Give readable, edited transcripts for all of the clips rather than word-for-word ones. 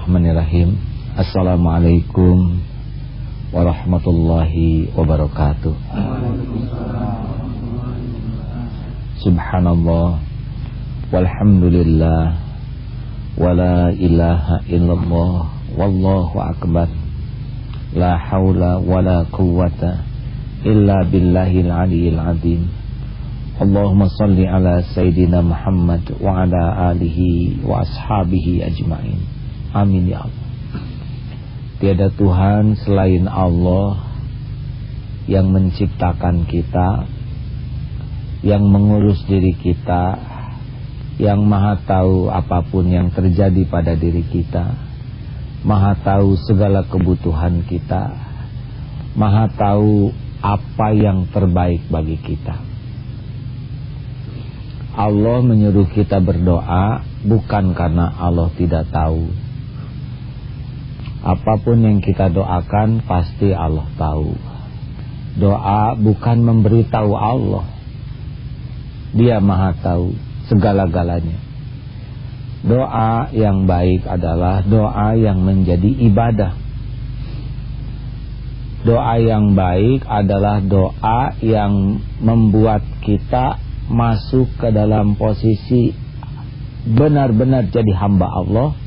Bismillahirrahmanirrahim. Assalamualaikum warahmatullahi wabarakatuh. Subhanallah walhamdulillah wala ilaha illallah wallahu akbar. La haula wala quwwata illa billahil aliyil azim. Allahumma salli ala Sayyidina Muhammad wa ala alihi wa ashabihi ajma'in. Amin ya Allah. Tiada Tuhan selain Allah yang menciptakan kita, yang mengurus diri kita, yang maha tahu apapun yang terjadi pada diri kita, maha tahu segala kebutuhan kita, maha tahu apa yang terbaik bagi kita. Allah menyuruh kita berdoa bukan karena Allah tidak tahu. Apapun yang kita doakan pasti Allah tahu. Doa bukan memberitahu Allah. Dia maha tahu segala-galanya. Doa yang baik adalah doa yang menjadi ibadah. Doa yang baik adalah doa yang membuat kita masuk ke dalam posisi benar-benar jadi hamba Allah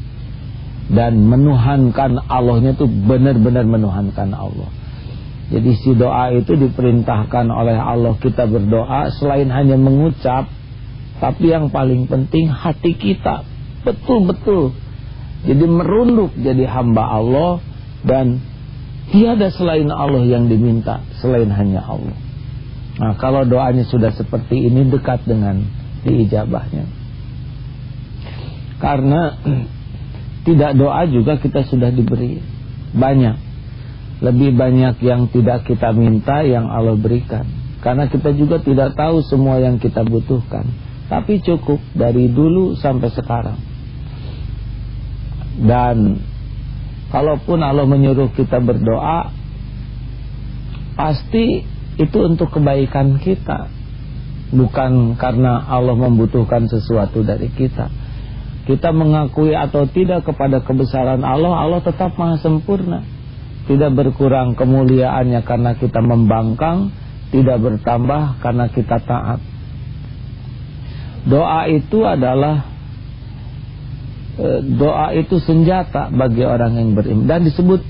dan menuhankan Allahnya itu benar-benar menuhankan Allah. Jadi si doa itu diperintahkan oleh Allah kita berdoa selain hanya mengucap, tapi yang paling penting hati kita betul-betul jadi merunduk jadi hamba Allah dan tiada selain Allah yang diminta selain hanya Allah. Nah, kalau doanya sudah seperti ini dekat dengan diijabahnya. Karena tidak doa juga kita sudah diberi banyak. Lebih banyak yang tidak kita minta yang Allah berikan. Karena kita juga tidak tahu semua yang kita butuhkan. Tapi cukup dari dulu sampai sekarang. Dan kalaupun Allah menyuruh kita berdoa, pasti itu untuk kebaikan kita, bukan karena Allah membutuhkan sesuatu dari kita. Kita mengakui atau tidak kepada kebesaran Allah, Allah tetap maha sempurna. Tidak berkurang kemuliaannya karena kita membangkang, tidak bertambah karena kita taat. Doa itu adalah doa itu senjata bagi orang yang beriman. Dan disebut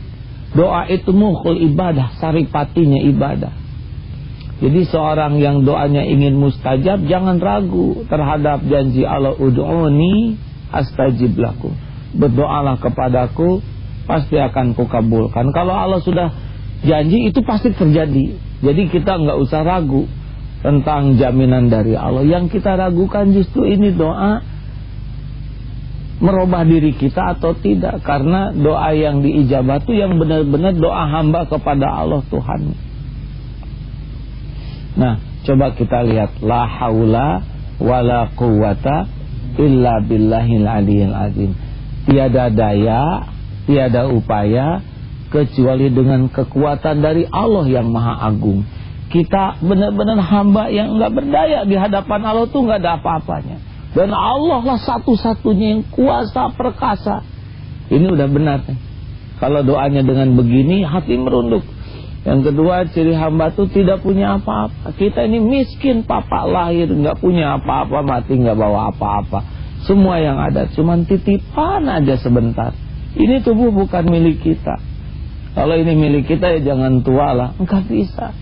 doa itu mukhul ibadah, saripatinya ibadah. Jadi seorang yang doanya ingin mustajab, jangan ragu terhadap janji Allah, ud'uni astajib lakum. Berdoalah kepadaku, pasti akan kukabulkan. Kalau Allah sudah janji, itu pasti terjadi. Jadi kita nggak usah ragu tentang jaminan dari Allah. Yang kita ragukan justru ini doa merubah diri kita atau tidak. Karena doa yang diijabah itu yang benar-benar doa hamba kepada Allah Tuhan. Nah, coba kita lihat, la haula wala quwwata illa billahil aliyil azim. Tiada daya, tiada upaya kecuali dengan kekuatan dari Allah yang maha agung. Kita benar-benar hamba yang enggak berdaya di hadapan Allah tuh enggak ada apa-apanya. Dan Allah lah satu-satunya yang kuasa perkasa. Ini udah benar nih. Kalau doanya dengan begini, hati merunduk. Yang kedua, ciri hamba itu tidak punya apa-apa. Kita ini miskin, papa lahir nggak punya apa-apa, mati nggak bawa apa-apa. Semua yang ada cuman titipan aja sebentar. Ini tubuh bukan milik kita. Kalau ini milik kita ya jangan tua lah, nggak bisa.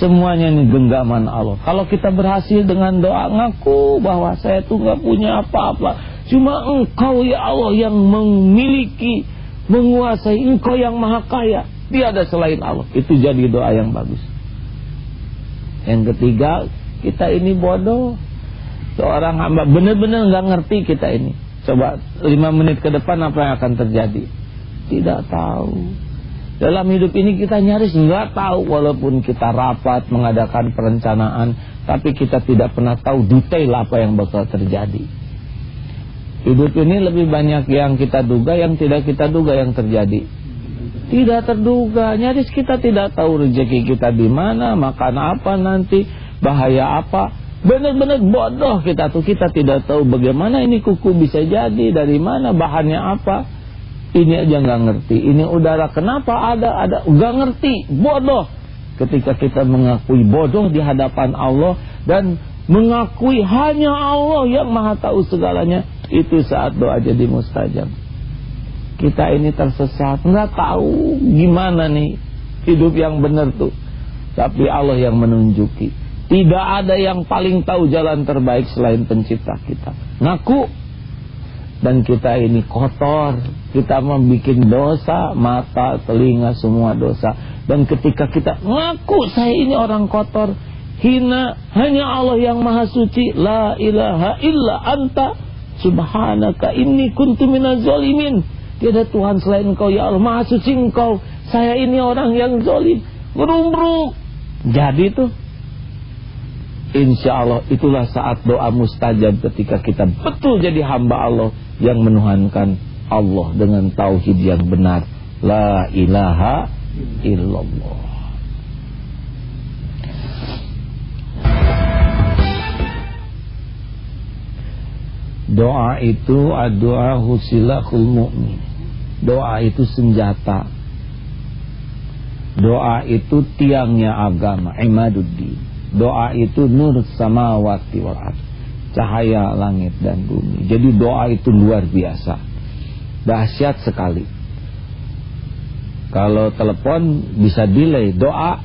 Semuanya ini genggaman Allah. Kalau kita berhasil dengan doa, ngaku bahwa saya tuh nggak punya apa-apa, cuma Engkau ya Allah yang memiliki, menguasai, Engkau yang maha kaya. Tiada selain Allah. Itu jadi doa yang bagus. Yang ketiga, kita ini bodoh. Seorang hamba benar-benar nggak ngerti kita ini. Coba 5 menit ke depan apa yang akan terjadi? Tidak tahu. Dalam hidup ini kita nyaris nggak tahu. Walaupun kita rapat mengadakan perencanaan, tapi kita tidak pernah tahu detail apa yang bakal terjadi. Hidup ini lebih banyak yang kita duga, yang tidak kita duga yang terjadi. Tidak terduga, nyaris kita tidak tahu rezeki kita di mana, makan apa nanti, bahaya apa. Benar-benar bodoh kita tuh, kita tidak tahu bagaimana ini kuku bisa jadi, dari mana, bahannya apa. Ini aja nggak ngerti. Ini udara kenapa ada nggak ngerti, bodoh. Ketika kita mengakui bodoh di hadapan Allah dan mengakui hanya Allah yang maha tahu segalanya, itu saat doa jadi mustajab. Kita ini tersesat, nggak tahu gimana nih hidup yang benar tuh, tapi Allah yang menunjuki. Tidak ada yang paling tahu jalan terbaik selain pencipta kita. Ngaku. Dan kita ini kotor, kita membuat dosa, mata, telinga, semua dosa. Dan ketika kita ngaku saya ini orang kotor, hina, hanya Allah yang maha suci, la ilaha illa anta subhanaka inni kuntu minaz zalimin. Tiada Tuhan selain Engkau ya Allah, maha suci Engkau, saya ini orang yang zalim. Berumbruk. Jadi tuh, insya Allah itulah saat doa mustajab, ketika kita betul jadi hamba Allah yang menuhankan Allah dengan tauhid yang benar, la ilaha illallah. Doa itu doa husilahul mu'min. Doa itu senjata. Doa itu tiangnya agama, imaduddin. Doa itu nur samawati wal ardh, cahaya langit dan bumi. Jadi doa itu luar biasa, dahsyat sekali. Kalau telepon bisa delay, doa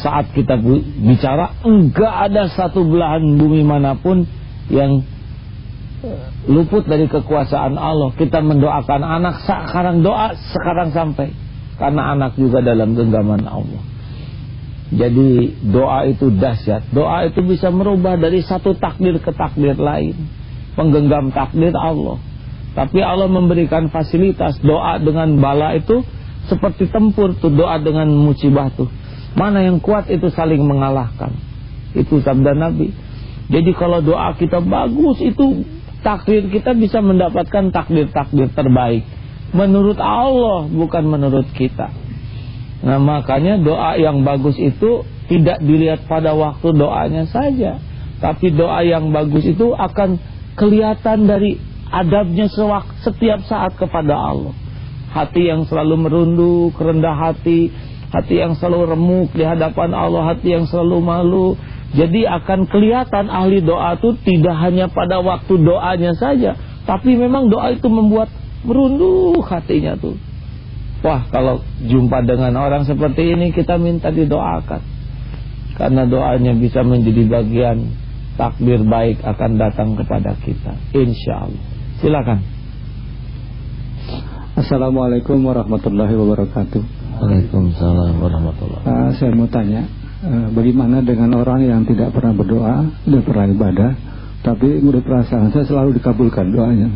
saat kita bicara enggak ada satu belahan bumi manapun yang luput dari kekuasaan Allah. Kita mendoakan anak, sekarang doa sekarang sampai, karena anak juga dalam genggaman Allah. Jadi doa itu dahsyat. Doa itu bisa merubah dari satu takdir ke takdir lain, penggenggam takdir Allah. Tapi Allah memberikan fasilitas. Doa dengan bala itu seperti tempur tuh, doa dengan musibah tuh. Mana yang kuat itu saling mengalahkan. Itu sabda Nabi. Jadi kalau doa kita bagus, itu takdir kita bisa mendapatkan takdir-takdir terbaik menurut Allah, bukan menurut kita. Nah, makanya doa yang bagus itu tidak dilihat pada waktu doanya saja, tapi doa yang bagus itu akan kelihatan dari adabnya setiap saat kepada Allah. Hati yang selalu merunduk, rendah hati, hati yang selalu remuk di hadapan Allah, hati yang selalu malu. Jadi akan kelihatan ahli doa itu tidak hanya pada waktu doanya saja, tapi memang doa itu membuat merunduk hatinya tuh. Wah, kalau jumpa dengan orang seperti ini, kita minta didoakan, karena doanya bisa menjadi bagian takdir baik akan datang kepada kita, insya Allah. Silakan. Assalamualaikum warahmatullahi wabarakatuh. Waalaikumsalam warahmatullahi wabarakatuh. Saya mau tanya, bagaimana dengan orang yang tidak pernah berdoa, tidak pernah ibadah, tapi menurut perasaan saya selalu dikabulkan doanya,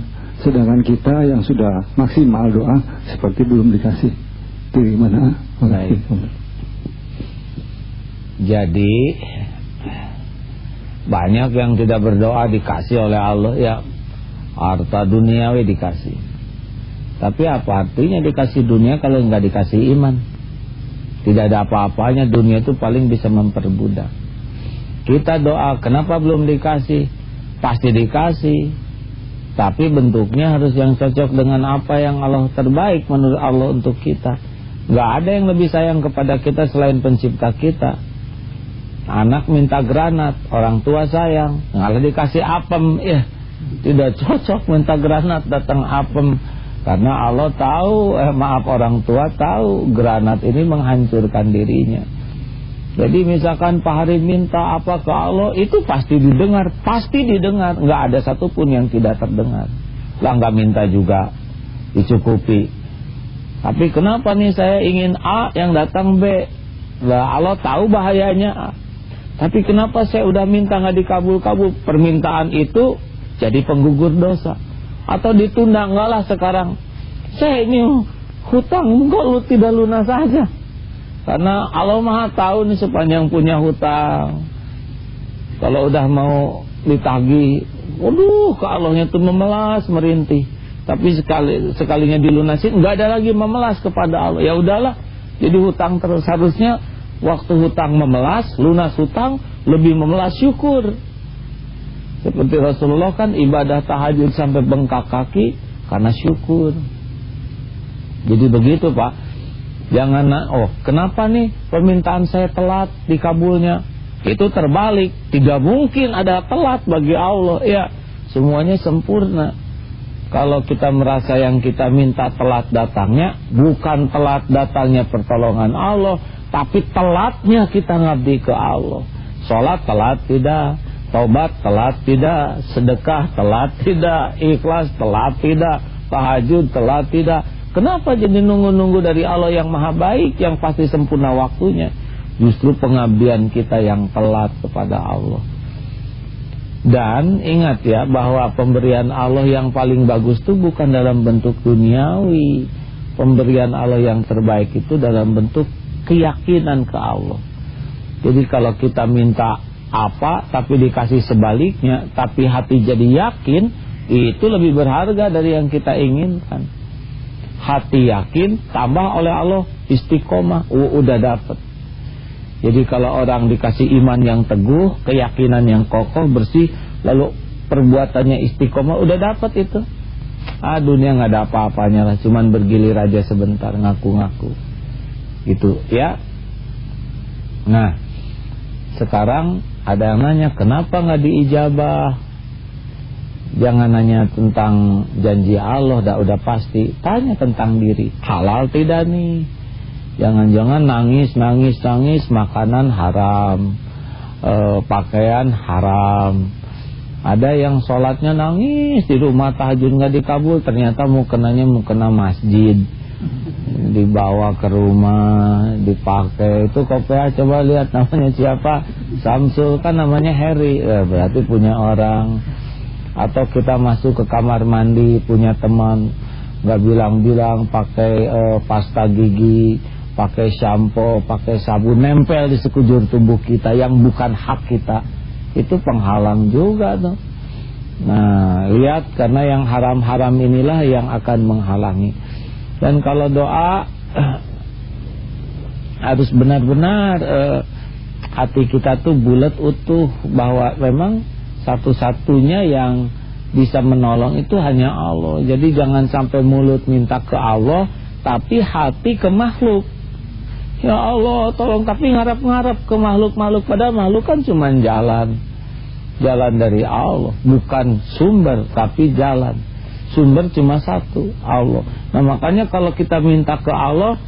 sedangkan kita yang sudah maksimal doa seperti belum dikasih. Itu gimana? Baik. Jadi banyak yang tidak berdoa dikasih oleh Allah, ya harta duniawi dikasih. Tapi apa artinya dikasih dunia kalau nggak dikasih iman? Tidak ada apa-apanya, dunia itu paling bisa memperbudak. Kita doa, kenapa belum dikasih? Pasti dikasih, tapi bentuknya harus yang cocok dengan apa yang Allah terbaik menurut Allah untuk kita. Nggak ada yang lebih sayang kepada kita selain pencipta kita. Anak minta granat, orang tua sayang, malah dikasih apem, ya tidak cocok. Minta granat datang apem, karena Allah tahu, orang tua tahu granat ini menghancurkan dirinya. Jadi misalkan Pak Hari minta apa ke Allah, itu pasti didengar, nggak ada satupun yang tidak terdengar. Lah nggak minta juga dicukupi. Tapi kenapa nih saya ingin A yang datang B? Lah Allah tahu bahayanya A. Tapi kenapa saya udah minta nggak dikabul-kabul? Permintaan itu jadi penggugur dosa. Atau ditunda, enggak lah sekarang saya ini hutang, kok lu tidak lunas saja. Karena Allah maha tahu nih sepanjang punya hutang. Kalau udah mau ditagih, waduh ke Allahnya tuh memelas, merintih. Tapi sekalinya dilunasin, enggak ada lagi memelas kepada Allah. Ya udahlah, jadi hutang terus. Harusnya waktu hutang memelas, lunas hutang, lebih memelas syukur. Seperti Rasulullah kan ibadah tahajud sampai bengkak kaki karena syukur. Jadi begitu Pak. Jangan, kenapa nih permintaan saya telat dikabulnya? Itu terbalik. Tidak mungkin ada telat bagi Allah. Ya, semuanya sempurna. Kalau kita merasa yang kita minta telat datangnya, bukan telat datangnya pertolongan Allah, tapi telatnya kita ngabdi ke Allah. Sholat telat tidak, taubat telat tidak, sedekah telat tidak, ikhlas telat tidak, tahajud telat tidak. Kenapa jadi nunggu-nunggu dari Allah yang maha baik, yang pasti sempurna waktunya? Justru pengabdian kita yang telat kepada Allah. Dan ingat ya, bahwa pemberian Allah yang paling bagus itu bukan dalam bentuk duniawi. Pemberian Allah yang terbaik itu dalam bentuk keyakinan ke Allah. Jadi kalau kita minta apa tapi dikasih sebaliknya, tapi hati jadi yakin, itu lebih berharga dari yang kita inginkan. Hati yakin tambah oleh Allah istiqomah, udah dapat. Jadi kalau orang dikasih iman yang teguh, keyakinan yang kokoh, bersih, lalu perbuatannya istiqomah, udah dapat itu. Dunia nggak ada apa-apanya lah, cuman bergilir aja sebentar, ngaku-ngaku. Gitu ya. Nah, sekarang ada yang nanya, kenapa nggak diijabah? Jangan nanya tentang janji Allah, udah pasti. Tanya tentang diri, halal tidak nih? Jangan-jangan nangis, makanan haram, pakaian haram. Ada yang sholatnya nangis di rumah, tahajud nggak dikabul, ternyata mau kena masjid, dibawa ke rumah, dipakai. Itu kopea, coba lihat namanya siapa, Samsul, kan namanya Harry, berarti punya orang. Atau kita masuk ke kamar mandi, punya teman, nggak bilang-bilang, pakai pasta gigi, pakai shampoo, pakai sabun, nempel di sekujur tubuh kita yang bukan hak kita. Itu penghalang juga tuh. Nah, lihat, karena yang haram-haram inilah yang akan menghalangi. Dan kalau doa harus benar-benar hati kita tuh bulat utuh, bahwa memang satu-satunya yang bisa menolong itu hanya Allah. Jadi jangan sampai mulut minta ke Allah tapi hati ke makhluk. Ya Allah tolong, tapi ngarap-ngarap ke makhluk-makhluk, padahal makhluk kan cuma jalan dari Allah, bukan sumber tapi jalan. Sumber cuma satu, Allah. Nah makanya kalau kita minta ke Allah,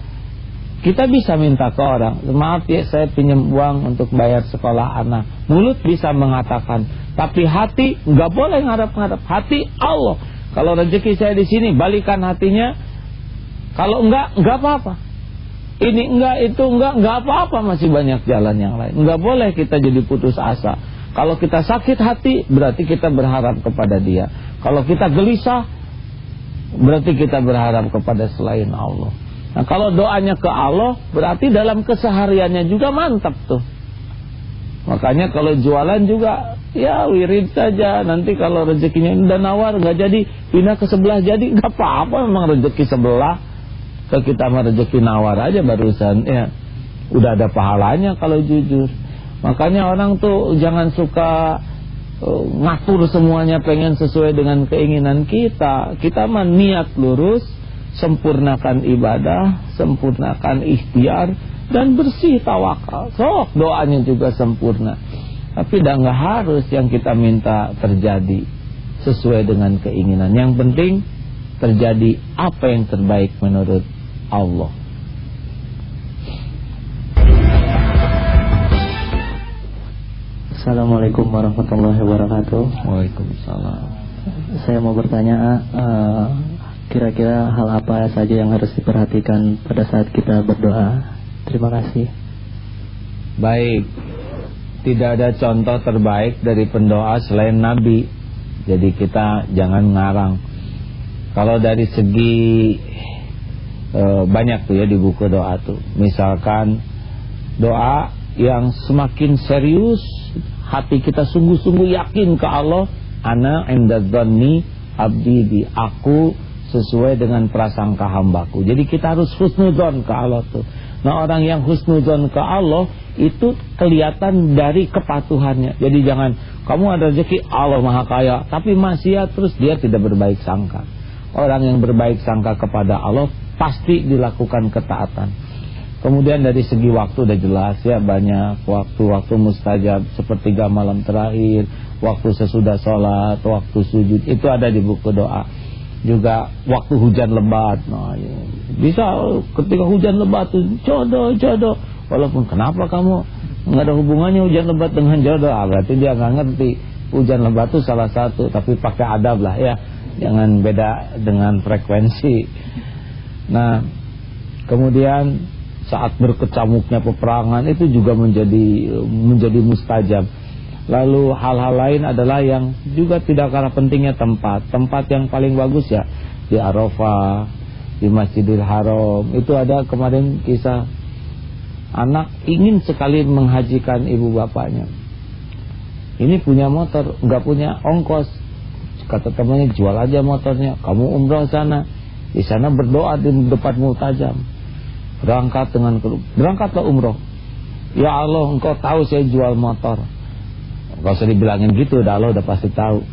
kita bisa minta ke orang, maaf ya saya pinjam uang untuk bayar sekolah anak. Mulut bisa mengatakan, tapi hati nggak boleh ngarap-ngarap. Hati Allah. Kalau rezeki saya di sini, balikan hatinya. Kalau enggak apa-apa. Ini enggak, itu enggak apa-apa, masih banyak jalan yang lain. Enggak boleh kita jadi putus asa. Kalau kita sakit hati, berarti kita berharap kepada Dia. Kalau kita gelisah, berarti kita berharap kepada selain Allah. Nah kalau doanya ke Allah, berarti dalam kesehariannya juga mantap tuh. Makanya kalau jualan juga, ya wirid saja. Nanti kalau rezekinya udah nawar nggak jadi, pindah ke sebelah jadi, nggak apa-apa. Memang rezeki sebelah, ke kita mah rezeki nawar aja barusan. Ya, udah ada pahalanya kalau jujur. Makanya orang tuh jangan suka ngatur semuanya pengen sesuai dengan keinginan kita. Kita mah niat lurus, sempurnakan ibadah, sempurnakan ikhtiar, dan bersih tawakal. Sok doanya juga sempurna. Tapi dah nggak harus yang kita minta terjadi sesuai dengan keinginan. Yang penting terjadi apa yang terbaik menurut Allah. Assalamualaikum warahmatullahi wabarakatuh. Waalaikumsalam. Saya mau bertanya, kira-kira hal apa saja yang harus diperhatikan pada saat kita berdoa? Terima kasih. Baik, tidak ada contoh terbaik dari pendoa selain Nabi. Jadi kita jangan ngarang. Kalau dari segi banyak tuh ya di buku doa tuh. Misalkan doa yang semakin serius, hati kita sungguh-sungguh yakin ke Allah. Ana inda dzanni abdi bi, aku sesuai dengan prasangka hambaku. Jadi kita harus husnudzon ke Allah tuh. Nah orang yang husnudzon ke Allah itu kelihatan dari kepatuhannya. Jadi jangan kamu ada rezeki, Allah maha kaya, tapi maksiat terus, dia tidak berbaik sangka. Orang yang berbaik sangka kepada Allah pasti dilakukan ketaatan. Kemudian dari segi waktu udah jelas ya, banyak waktu-waktu mustajab, sepertiga malam terakhir, waktu sesudah sholat, waktu sujud, itu ada di buku doa. Juga waktu hujan lebat, nah, ya. Bisa ketika hujan lebat tuh jodoh. Walaupun kenapa kamu nggak ada hubungannya hujan lebat dengan jodoh, berarti dia nggak ngerti. Hujan lebat itu salah satu, tapi pakai adab lah ya, jangan beda dengan frekuensi. Nah, kemudian saat berkecamuknya peperangan itu juga menjadi mustajab. Lalu hal-hal lain adalah yang juga tidak kalah pentingnya tempat yang paling bagus ya di Arafah, di Masjidil Haram. Itu ada kemarin kisah anak ingin sekali menghajikan ibu bapaknya. Ini punya motor, nggak punya ongkos. Kata temannya, jual aja motornya, kamu umrah sana, di sana berdoa di depan multajam. Berangkatlah umroh. Ya Allah, engkau tahu saya jual motor. Gak usah dibilangin gitu, Allah udah pasti tahu.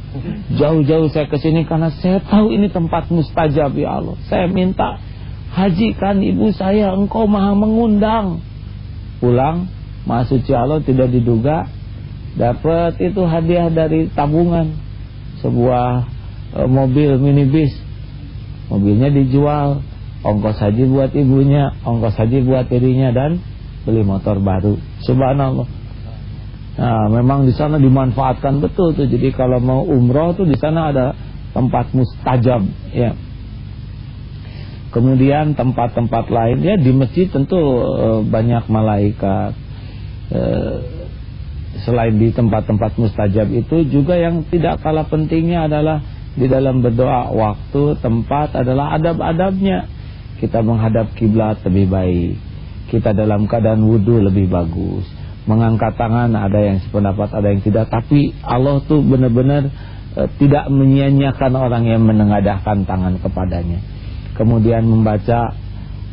Jauh-jauh saya kesini karena saya tahu ini tempat mustajab. Ya Allah, saya minta hajikan ibu saya, engkau maha mengundang. Pulang, maha suci Allah tidak diduga dapat itu hadiah dari tabungan, sebuah mobil minibus. Mobilnya dijual, ongkos haji buat ibunya, ongkos haji buat dirinya, dan beli motor baru. Subhanallah. Nah, memang di sana dimanfaatkan betul tuh. Jadi kalau mau umroh tuh di sana ada tempat mustajab ya. Kemudian tempat-tempat lain ya, di masjid tentu banyak malaikat. Selain di tempat-tempat mustajab itu juga yang tidak kalah pentingnya adalah di dalam berdoa, waktu, tempat adalah adab-adabnya. Kita menghadap kiblat lebih baik, kita dalam keadaan wudu lebih bagus, mengangkat tangan ada yang sependapat ada yang tidak, tapi Allah tuh benar-benar tidak menyia-nyiakan orang yang menengadahkan tangan kepadanya. Kemudian membaca,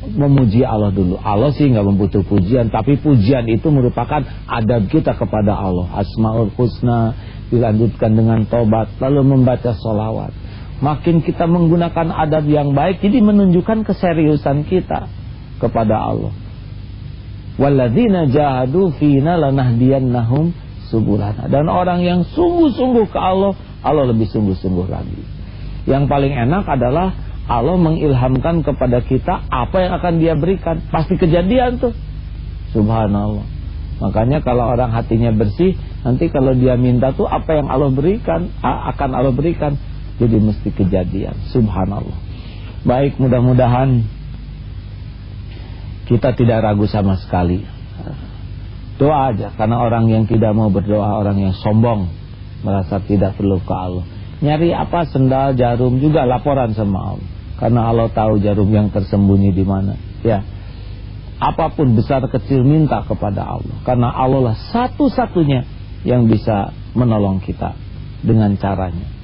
memuji Allah dulu. Allah sih nggak membutuh pujian, tapi pujian itu merupakan adab kita kepada Allah. Asmaul Husna dilanjutkan dengan tobat, lalu membaca sholawat. Makin kita menggunakan adab yang baik, jadi menunjukkan keseriusan kita kepada Allah. Walladzina jahadu fina lanahdiyannahum subulana. Dan orang yang sungguh-sungguh ke Allah, Allah lebih sungguh-sungguh lagi. Yang paling enak adalah Allah mengilhamkan kepada kita apa yang akan Dia berikan. Pasti kejadian tuh. Subhanallah. Makanya kalau orang hatinya bersih, nanti kalau dia minta tuh apa yang Allah berikan, akan Allah berikan. Jadi mesti kejadian. Subhanallah. Baik, mudah-mudahan kita tidak ragu sama sekali. Doa aja. Karena orang yang tidak mau berdoa, orang yang sombong, merasa tidak perlu ke Allah. Nyari apa, sendal, jarum, juga laporan sama Allah. Karena Allah tahu jarum yang tersembunyi di mana. Ya, apapun besar kecil minta kepada Allah. Karena Allah lah satu-satunya yang bisa menolong kita dengan caranya.